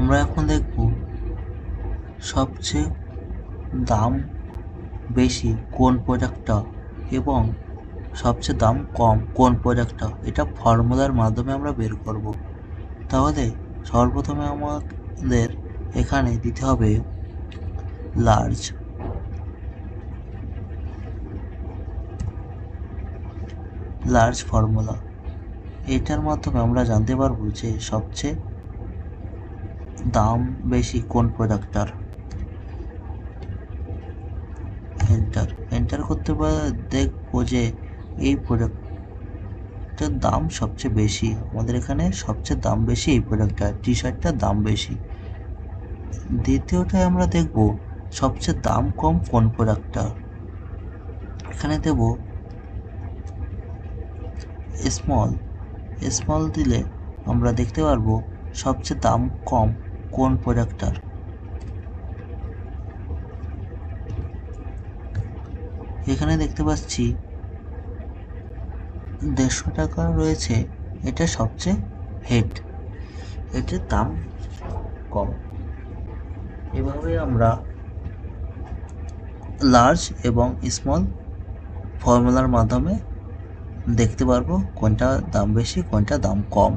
আমরা এখন দেখব সবচেয়ে দাম বেশি কোন প্রোডাক্টটা এবং সবচেয়ে দাম কম কোন প্রোডাক্টটা, এটা ফর্মুলার মাধ্যমে আমরা বের করব। তাহলে সর্বপ্রথমে আমাদের এখানে দিতে হবে লার্জ ফর্মুলা। এটার মাধ্যমে আমরা জানতে পারবো যে সবচেয়ে দাম বেশি কোন প্রোডাক্টটার। এন্টার করতে দেখবো যে এই প্রোডাক্টটার দাম সবচেয়ে বেশি। আমাদের এখানে সবচেয়ে দাম বেশি এই প্রোডাক্টটার, টি শার্টটার দাম বেশি। দ্বিতীয়টায় আমরা দেখব সবচেয়ে দাম কম কোন প্রোডাক্টটার। এখানে দেব স্মল দিলে আমরা দেখতে পারবো সবচেয়ে দাম কম কোন প্রোডাক্টটার। এখানে দেখতে পাচ্ছি 150 টাকা রয়েছে, এটা সবচেয়ে হেড, এটার দাম কম। এভাবে আমরা লার্জ এবং স্মল ফর্মুলার মাধ্যমে দেখতে পারবো কোনটা দাম বেশি কোনটা দাম কম।